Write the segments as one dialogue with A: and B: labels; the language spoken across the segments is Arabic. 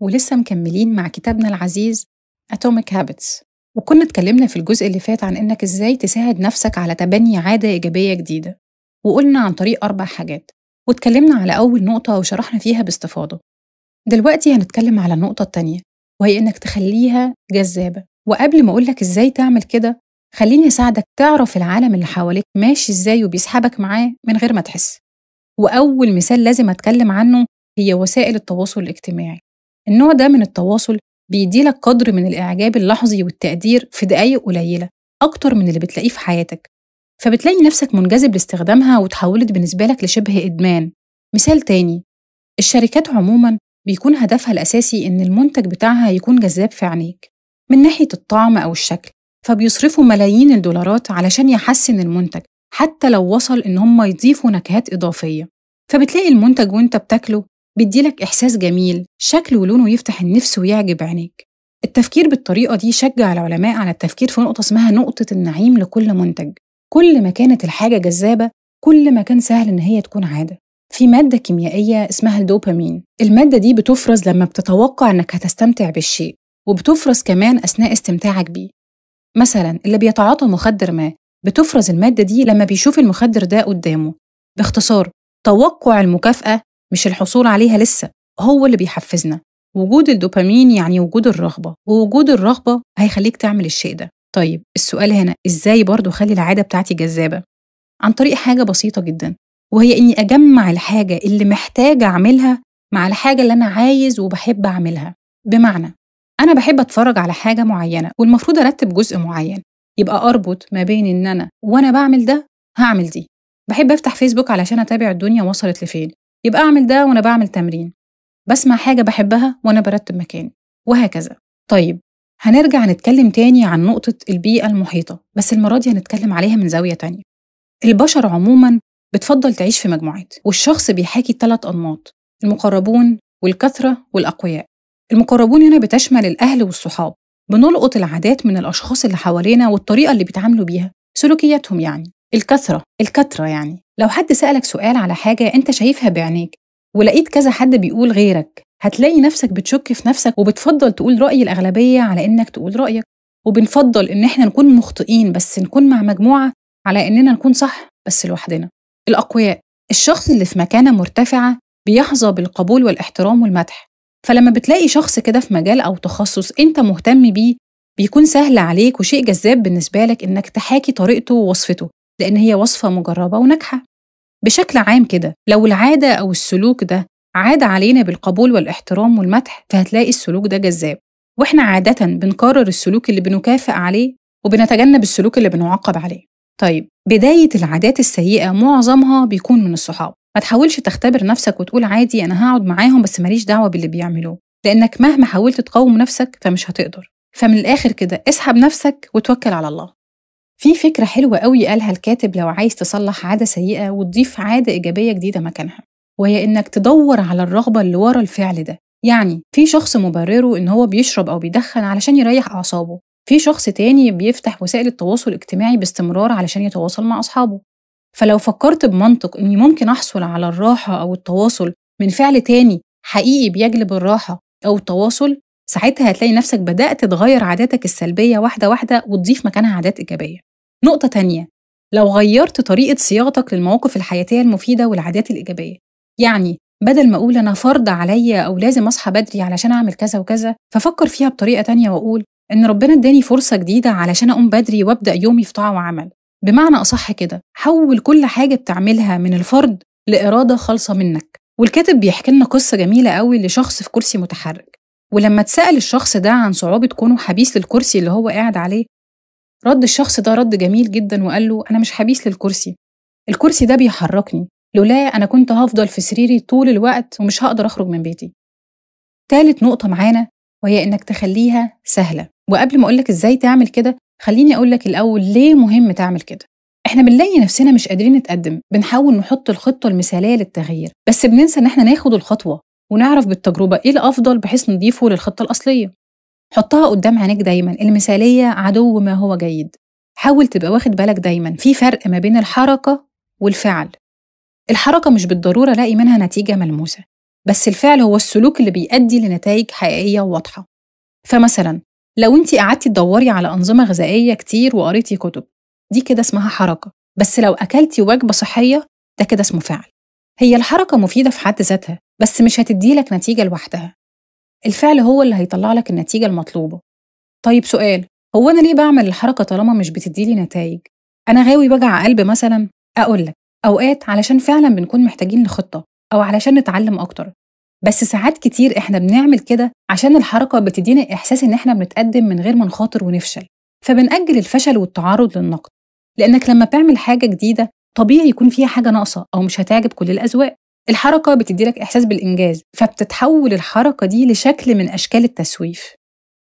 A: ولسه مكملين مع كتابنا العزيز Atomic Habits. وكنا اتكلمنا في الجزء اللي فات عن إنك إزاي تساعد نفسك على تبني عادة إيجابية جديدة، وقلنا عن طريق 4 حاجات، واتكلمنا على أول نقطة وشرحنا فيها باستفاضة. دلوقتي هنتكلم على النقطة التانية، وهي إنك تخليها جذابة. وقبل ما أقولك إزاي تعمل كده، خليني أساعدك تعرف العالم اللي حواليك ماشي إزاي وبيسحبك معاه من غير ما تحس. وأول مثال لازم أتكلم عنه هي وسائل التواصل الاجتماعي. النوع ده من التواصل بيديلك قدر من الإعجاب اللحظي والتقدير في دقايق قليلة أكتر من اللي بتلاقيه في حياتك، فبتلاقي نفسك منجذب لاستخدامها وتحولت بالنسبة لك لشبه إدمان. مثال تاني، الشركات عموماً بيكون هدفها الأساسي إن المنتج بتاعها يكون جذاب في عينيك من ناحية الطعم أو الشكل، فبيصرفوا ملايين الدولارات علشان يحسن المنتج، حتى لو وصل إن هم يضيفوا نكهات إضافية. فبتلاقي المنتج وإنت بتاكله بيديلك إحساس جميل، شكله ولونه يفتح النفس ويعجب عينيك. التفكير بالطريقة دي شجع العلماء على التفكير في نقطة اسمها نقطة النعيم لكل منتج. كل ما كانت الحاجة جذابة، كل ما كان سهل إن هي تكون عادة. في مادة كيميائية اسمها الدوبامين، المادة دي بتفرز لما بتتوقع إنك هتستمتع بالشيء، وبتفرز كمان أثناء استمتاعك بيه. مثلا اللي بيتعاطى مخدر ما بتفرز المادة دي لما بيشوف المخدر ده قدامه. باختصار، توقع المكافأة مش الحصول عليها لسه هو اللي بيحفزنا. وجود الدوبامين يعني وجود الرغبة، ووجود الرغبة هيخليك تعمل الشيء ده. طيب السؤال هنا، إزاي برضو خلي العادة بتاعتي جذابة؟ عن طريق حاجة بسيطة جدا، وهي إني أجمع الحاجة اللي محتاجة أعملها مع الحاجة اللي أنا عايز وبحب أعملها. بمعنى، أنا بحب أتفرج على حاجة معينة والمفروض أرتب جزء معين، يبقى أربط ما بين إن أنا وأنا بعمل ده هعمل دي. بحب أفتح فيسبوك علشان أتابع الدنيا وصلت لفين، يبقى أعمل ده وأنا بعمل تمرين. بسمع حاجة بحبها وأنا برتب مكاني، وهكذا. طيب هنرجع نتكلم تاني عن نقطة البيئة المحيطة، بس المرة دي هنتكلم عليها من زاوية تانية. البشر عموماً بتفضل تعيش في مجموعات، والشخص بيحاكي 3 أنماط: المقربون والكثرة والأقوياء. المقربون هنا بتشمل الأهل والصحاب، بنلقط العادات من الأشخاص اللي حوالينا والطريقة اللي بيتعاملوا بيها، سلوكياتهم يعني. الكثرة يعني لو حد سألك سؤال على حاجة أنت شايفها بعينيك ولقيت كذا حد بيقول غيرك، هتلاقي نفسك بتشك في نفسك وبتفضل تقول رأي الأغلبية على إنك تقول رأيك. وبنفضل إن إحنا نكون مخطئين بس نكون مع مجموعة على إننا نكون صح بس لوحدنا. الأقوياء، الشخص اللي في مكانة مرتفعة بيحظى بالقبول والاحترام والمدح، فلما بتلاقي شخص كده في مجال أو تخصص أنت مهتم بيه، بيكون سهل عليك وشيء جذاب بالنسبة لك إنك تحاكي طريقته ووصفته، لأن هي وصفة مجربة وناجحة. بشكل عام كده، لو العادة أو السلوك ده عاد علينا بالقبول والاحترام والمدح، فهتلاقي السلوك ده جذاب. وإحنا عادة بنكرر السلوك اللي بنكافئ عليه وبنتجنب السلوك اللي بنعاقب عليه. طيب بداية العادات السيئة معظمها بيكون من الصحاب. ما تحاولش تختبر نفسك وتقول عادي أنا هقعد معاهم بس ماليش دعوة باللي بيعملوه، لأنك مهما حاولت تقاوم نفسك فمش هتقدر. فمن الآخر كده اسحب نفسك وتوكل على الله. في فكرة حلوة قوي قالها الكاتب لو عايز تصلح عادة سيئة وتضيف عادة إيجابية جديدة مكانها، وهي إنك تدور على الرغبة اللي ورا الفعل ده. يعني في شخص مبرره إن هو بيشرب أو بيدخن علشان يريح أعصابه، في شخص تاني بيفتح وسائل التواصل الاجتماعي باستمرار علشان يتواصل مع أصحابه. فلو فكرت بمنطق إني ممكن أحصل على الراحة أو التواصل من فعل تاني حقيقي بيجلب الراحة أو التواصل، ساعتها هتلاقي نفسك بدأت تغير عاداتك السلبية واحدة واحدة وتضيف مكانها عادات إيجابية. نقطة تانية، لو غيرت طريقة صياغتك للمواقف الحياتية المفيدة والعادات الإيجابية، يعني بدل ما أقول أنا فرض عليا أو لازم أصحى بدري علشان أعمل كذا وكذا، ففكر فيها بطريقة تانية وأقول إن ربنا اداني فرصة جديدة علشان أقوم بدري وأبدأ يومي في طاعة وعمل. بمعنى أصح كده، حول كل حاجة بتعملها من الفرض لإرادة خالصة منك. والكاتب بيحكي لنا قصة جميلة قوي لشخص في كرسي متحرك، ولما اتسأل الشخص ده عن صعوبة كونه حبيس للكرسي اللي هو قاعد عليه، رد الشخص ده رد جميل جدا وقال له أنا مش حبيس للكرسي، الكرسي ده بيحركني، لولا أنا كنت هفضل في سريري طول الوقت ومش هقدر أخرج من بيتي. ثالث نقطة معانا وهي إنك تخليها سهلة. وقبل ما أقولك إزاي تعمل كده، خليني أقولك الأول ليه مهم تعمل كده. إحنا بنلاقي نفسنا مش قادرين نتقدم، بنحاول نحط الخطة المثالية للتغيير، بس بننسى إن إحنا ناخد الخطوة ونعرف بالتجربة إيه الأفضل بحيث نضيفه للخطة الأصلية. حطها قدام عينيك دايما، المثالية عدو ما هو جيد. حاول تبقى واخد بالك دايما في فرق ما بين الحركة والفعل. الحركة مش بالضرورة لاقي منها نتيجة ملموسة، بس الفعل هو السلوك اللي بيؤدي لنتائج حقيقية وواضحة. فمثلا لو انت قعدتي تدوري على أنظمة غذائية كتير وقريتي كتب، دي كده اسمها حركة. بس لو أكلتي وجبة صحية، ده كده اسمه فعل. هي الحركة مفيدة في حد ذاتها، بس مش هتديلك نتيجة لوحدها. الفعل هو اللي هيطلع لك النتيجة المطلوبة. طيب سؤال، هو أنا ليه بعمل الحركة طالما مش بتديلي نتائج؟ أنا غاوي وجع قلب مثلا؟ أقولك أوقات علشان فعلا بنكون محتاجين لخطة، أو علشان نتعلم أكتر. بس ساعات كتير إحنا بنعمل كده عشان الحركة بتدينا إحساس إن إحنا بنتقدم من غير ما نخاطر ونفشل، فبنأجل الفشل والتعرض للنقد. لأنك لما تعمل حاجة جديدة طبيعي يكون فيها حاجة ناقصة أو مش هتعجب كل الأذواق. الحركة بتديلك إحساس بالإنجاز، فبتتحول الحركة دي لشكل من أشكال التسويف.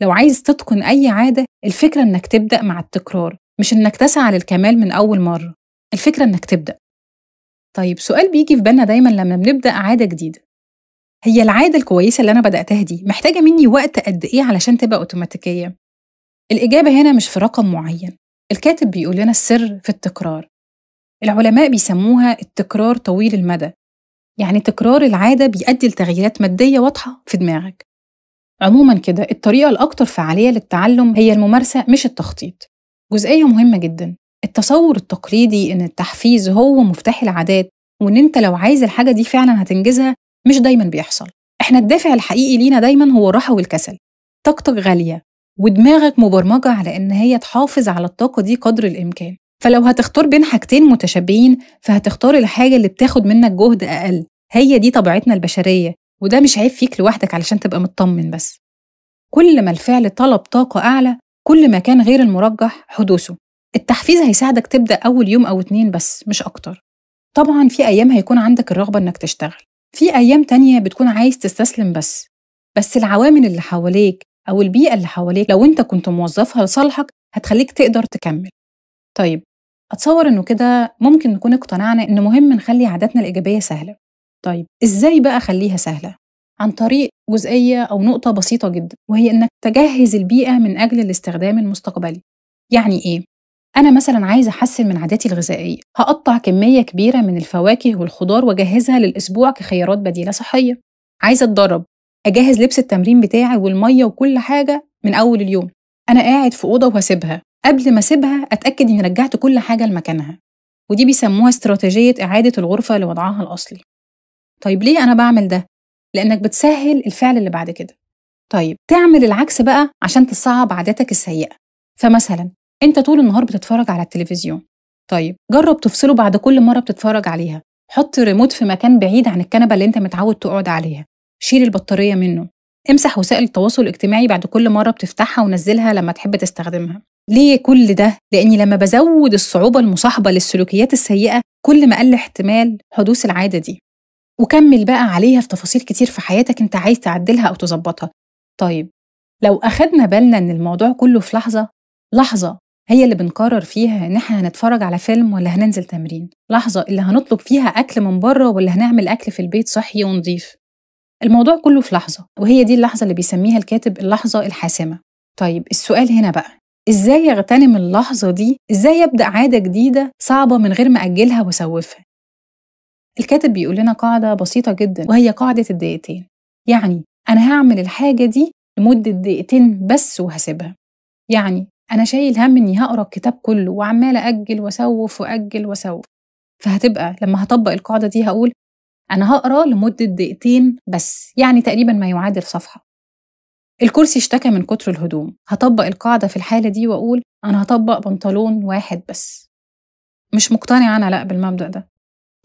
A: لو عايز تتقن أي عادة، الفكرة إنك تبدأ مع التكرار، مش إنك تسعى للكمال من أول مرة. الفكرة إنك تبدأ. طيب سؤال بيجي في بالنا دايما لما بنبدأ عادة جديدة، هي العادة الكويسة اللي أنا بدأتها دي محتاجة مني وقت قد إيه علشان تبقى أوتوماتيكية؟ الإجابة هنا مش في رقم معين. الكاتب بيقول لنا السر في التكرار. العلماء بيسموها التكرار طويل المدى، يعني تكرار العادة بيؤدي لتغييرات مادية واضحة في دماغك. عموما كده الطريقة الأكثر فعالية للتعلم هي الممارسة مش التخطيط. جزئية مهمة جدا، التصور التقليدي إن التحفيز هو مفتاح العادات، وإن أنت لو عايز الحاجة دي فعلا هتنجزها، مش دايما بيحصل. إحنا الدافع الحقيقي لينا دايما هو الراحة والكسل. طاقتك غالية، ودماغك مبرمجة على إن هي تحافظ على الطاقة دي قدر الإمكان. فلو هتختار بين حاجتين متشابهين، فهتختار الحاجة اللي بتاخد منك جهد أقل. هي دي طبيعتنا البشرية، وده مش عيب فيك لوحدك علشان تبقى مطمن. بس كل ما الفعل طلب طاقة أعلى، كل ما كان غير المرجح حدوثه. التحفيز هيساعدك تبدأ أول يوم أو 2 بس، مش أكتر. طبعاً في أيام هيكون عندك الرغبة إنك تشتغل، في أيام تانية بتكون عايز تستسلم بس العوامل اللي حواليك أو البيئة اللي حواليك لو أنت كنت موظفها لصالحك هتخليك تقدر تكمل. طيب أتصور إنه كده ممكن نكون اقتنعنا إنه مهم نخلي عاداتنا الإيجابية سهلة. طيب إزاي بقى أخليها سهلة؟ عن طريق جزئية أو نقطة بسيطة جدا، وهي إنك تجهز البيئة من أجل الاستخدام المستقبلي. يعني إيه؟ أنا مثلا عايزة أحسن من عاداتي الغذائية، هقطع كمية كبيرة من الفواكه والخضار وأجهزها للأسبوع كخيارات بديلة صحية. عايزة أتدرب، أجهز لبس التمرين بتاعي والمية وكل حاجة من أول اليوم. أنا قاعد في أوضة وهسيبها، قبل ما أسيبها أتأكد إني رجعت كل حاجة لمكانها، ودي بيسموها استراتيجية إعادة الغرفة لوضعها الأصلي. طيب ليه أنا بعمل ده؟ لأنك بتسهل الفعل اللي بعد كده. طيب تعمل العكس بقى عشان تصعب عاداتك السيئة. فمثلا أنت طول النهار بتتفرج على التلفزيون، طيب جرب تفصله بعد كل مرة بتتفرج عليها. حط ريموت في مكان بعيد عن الكنبة اللي أنت متعود تقعد عليها، شيل البطارية منه. امسح وسائل التواصل الاجتماعي بعد كل مرة بتفتحها ونزلها لما تحب تستخدمها. ليه كل ده؟ لأني لما بزود الصعوبة المصاحبة للسلوكيات السيئة، كل ما قل احتمال حدوث العادة دي. وكمل بقى عليها في تفاصيل كتير في حياتك انت عايز تعدلها أو تظبطها. طيب لو أخدنا بالنا إن الموضوع كله في لحظة هي اللي بنقرر فيها إن احنا هنتفرج على فيلم ولا هننزل تمرين، لحظة اللي هنطلب فيها أكل من بره ولا هنعمل أكل في البيت صحي ونضيف. الموضوع كله في لحظة، وهي دي اللحظة اللي بيسميها الكاتب اللحظة الحاسمة. طيب السؤال هنا بقى، إزاي أغتنم اللحظة دي؟ إزاي أبدأ عادة جديدة صعبة من غير ما أجلها وأسوفها؟ الكاتب بيقول لنا قاعدة بسيطة جدا، وهي قاعدة الدقيقتين. يعني أنا هعمل الحاجة دي لمدة 2 بس وهسيبها. يعني أنا شايل هم إني هقرأ الكتاب كله وعمالة أجل وأسوف وأجل وأسوف، فهتبقى لما هطبق القاعدة دي هقول أنا هقرأ لمدة 2 بس، يعني تقريبا ما يعادل صفحة. الكرسي اشتكى من كتر الهدوم، هطبق القاعدة في الحالة دي وأقول أنا هطبق بنطلون 1 بس. مش مقتنعة أنا لأ بالمبدأ ده.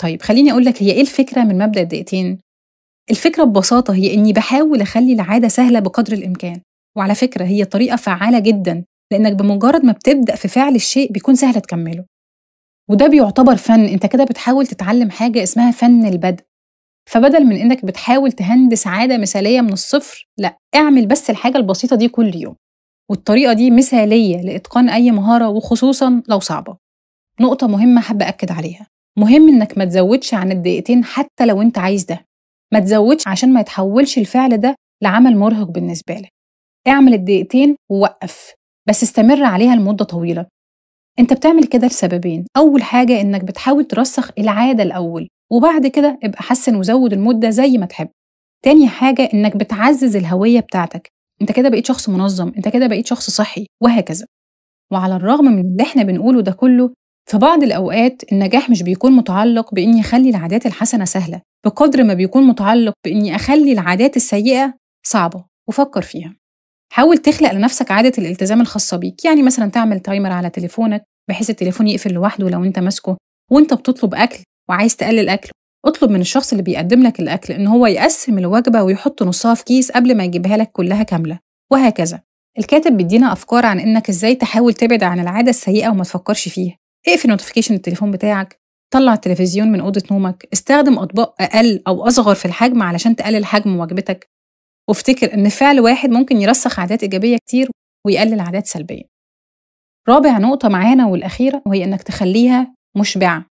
A: طيب خليني أقولك هي إيه الفكرة من مبدأ الدقيقتين؟ الفكرة ببساطة هي إني بحاول أخلي العادة سهلة بقدر الإمكان. وعلى فكرة هي طريقة فعالة جدا، لأنك بمجرد ما بتبدأ في فعل الشيء بيكون سهل تكمله. وده بيعتبر فن، أنت كده بتحاول تتعلم حاجة اسمها فن البدء. فبدل من إنك بتحاول تهندس عادة مثالية من الصفر، لا، اعمل بس الحاجة البسيطة دي كل يوم. والطريقة دي مثالية لإتقان أي مهارة، وخصوصا لو صعبة. نقطة مهمة حابة أكد عليها، مهم إنك ما تزودش عن الدقيقتين حتى لو أنت عايز ده. ما تزودش عشان ما يتحولش الفعل ده لعمل مرهق بالنسبة لك. اعمل الدقيقتين ووقف، بس استمر عليها لمدة طويلة. انت بتعمل كده لسببين. أول حاجة إنك بتحاول ترسخ العادة الأول، وبعد كده ابقى حسن وزود المدة زي ما تحب. تاني حاجة إنك بتعزز الهوية بتاعتك، أنت كده بقيت شخص منظم، أنت كده بقيت شخص صحي، وهكذا. وعلى الرغم من اللي إحنا بنقوله ده كله، في بعض الأوقات النجاح مش بيكون متعلق بإني أخلي العادات الحسنة سهلة بقدر ما بيكون متعلق بإني أخلي العادات السيئة صعبة. وفكر فيها، حاول تخلق لنفسك عادة الالتزام الخاصة بيك، يعني مثلا تعمل تايمر على تليفونك بحيث التليفون يقفل لوحده لو أنت ماسكه. وأنت بتطلب أكل وعايز تقلل أكل، اطلب من الشخص اللي بيقدم لك الأكل إن هو يقسم الوجبة ويحط نصها في كيس قبل ما يجيبها لك كلها كاملة، وهكذا. الكاتب بيدينا أفكار عن إنك إزاي تحاول تبعد عن العادة السيئة وما تفكرش فيها. اقفل نوتيفيكيشن التليفون بتاعك، طلع التلفزيون من أوضة نومك، استخدم أطباق أقل أو أصغر في الحجم علشان تقلل حجم وجبتك. وافتكر إن فعل واحد ممكن يرسخ عادات إيجابية كتير ويقلل عادات سلبية. رابع نقطة معانا والأخيرة وهي إنك تخليها مشبعة.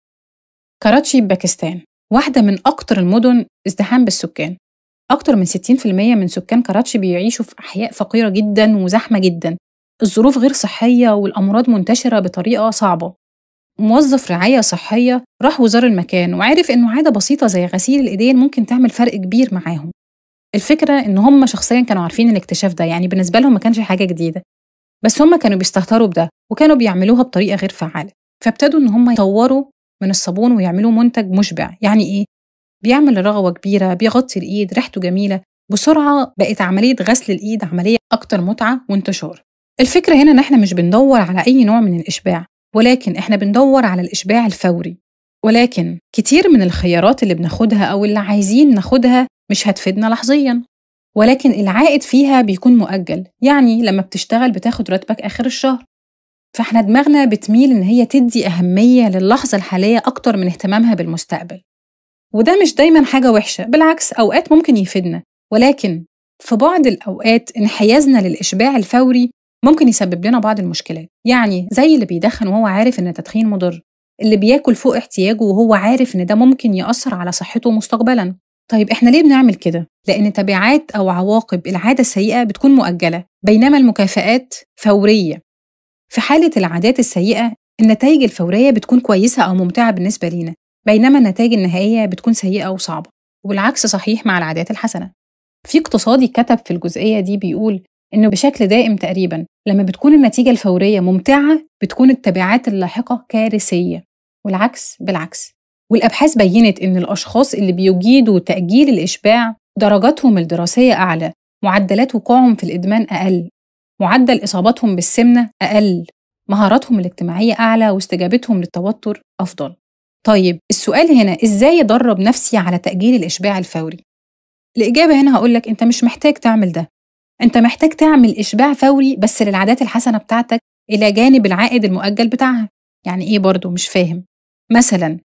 A: كراتشي باكستان واحدة من أكتر المدن ازدحام بالسكان. أكتر من 60% من سكان كراتشي بيعيشوا في أحياء فقيرة جدا وزحمة جدا. الظروف غير صحية والأمراض منتشرة بطريقة صعبة. موظف رعاية صحية راح وزار المكان وعرف إنه عادة بسيطة زي غسيل الإيدين ممكن تعمل فرق كبير معاهم. الفكرة إن هم شخصيا كانوا عارفين الاكتشاف ده، يعني بالنسبة لهم ما كانش حاجة جديدة، بس هم كانوا بيستهتروا بده وكانوا بيعملوها بطريقة غير فعالة. فابتدوا إن هم يطوروا من الصابون ويعملوا منتج مشبع. يعني إيه؟ بيعمل رغوة كبيرة، بيغطي الإيد، ريحته جميلة. بسرعة بقت عملية غسل الإيد عملية أكتر متعة وانتشار. الفكرة هنا إن إحنا مش بندور على أي نوع من الإشباع، ولكن إحنا بندور على الإشباع الفوري. ولكن كتير من الخيارات اللي بناخدها أو اللي عايزين ناخدها مش هتفيدنا لحظياً، ولكن العائد فيها بيكون مؤجل. يعني لما بتشتغل بتاخد راتبك آخر الشهر. فإحنا دماغنا بتميل إن هي تدي أهمية للحظة الحالية أكتر من اهتمامها بالمستقبل. وده مش دايماً حاجة وحشة، بالعكس أوقات ممكن يفيدنا. ولكن في بعض الأوقات انحيازنا للإشباع الفوري ممكن يسبب لنا بعض المشكلات. يعني زي اللي بيدخن وهو عارف إن التدخين مضر، اللي بياكل فوق احتياجه وهو عارف إن ده ممكن يأثر على صحته مستقبلاً. طيب إحنا ليه بنعمل كده؟ لأن تبعات أو عواقب العادة السيئة بتكون مؤجلة، بينما المكافآت فورية. في حالة العادات السيئة النتائج الفورية بتكون كويسة أو ممتعة بالنسبة لينا، بينما النتائج النهائية بتكون سيئة وصعبة. والعكس صحيح مع العادات الحسنة. في اقتصادي كتب في الجزئية دي بيقول إنه بشكل دائم تقريباً لما بتكون النتيجة الفورية ممتعة بتكون التبعات اللاحقة كارثية، والعكس بالعكس. والأبحاث بيّنت إن الأشخاص اللي بيجيدوا تأجيل الإشباع درجاتهم الدراسية أعلى، معدلات وقوعهم في الإدمان أقل، معدل إصابتهم بالسمنة أقل، مهاراتهم الاجتماعية أعلى، واستجابتهم للتوتر أفضل. طيب السؤال هنا إزاي أدرب نفسي على تأجيل الإشباع الفوري؟ الإجابة هنا هقولك أنت مش محتاج تعمل ده. أنت محتاج تعمل إشباع فوري بس للعادات الحسنة بتاعتك إلى جانب العائد المؤجل بتاعها. يعني إيه برضو؟ مش فاهم. مثلا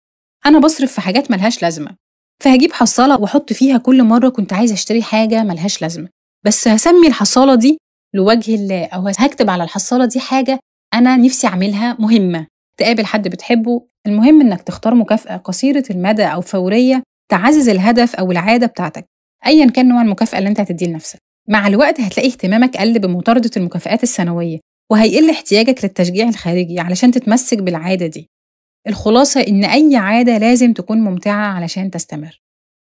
A: أنا بصرف في حاجات ملهاش لازمة، فهجيب حصالة وأحط فيها كل مرة كنت عايزة أشتري حاجة ملهاش لازمة، بس هسمي الحصالة دي لوجه الله، أو هكتب على الحصالة دي حاجة أنا نفسي أعملها مهمة، تقابل حد بتحبه. المهم إنك تختار مكافأة قصيرة المدى أو فورية تعزز الهدف أو العادة بتاعتك، أيا كان نوع المكافأة اللي أنت هتديه لنفسك. مع الوقت هتلاقي اهتمامك قل بمطاردة المكافآت السنوية، وهيقل احتياجك للتشجيع الخارجي علشان تتمسك بالعادة دي. الخلاصة إن أي عادة لازم تكون ممتعة علشان تستمر.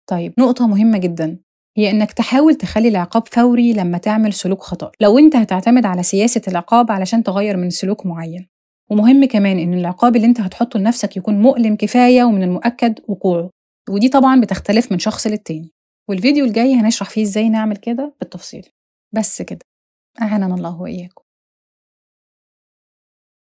A: طيب نقطة مهمة جدا هي إنك تحاول تخلي العقاب فوري لما تعمل سلوك خطأ، لو أنت هتعتمد على سياسة العقاب علشان تغير من سلوك معين. ومهم كمان إن العقاب اللي أنت هتحطه لنفسك يكون مؤلم كفاية ومن المؤكد وقوعه، ودي طبعا بتختلف من شخص للتاني. والفيديو الجاي هنشرح فيه إزاي نعمل كده بالتفصيل. بس كده، أعاننا الله وإياكم.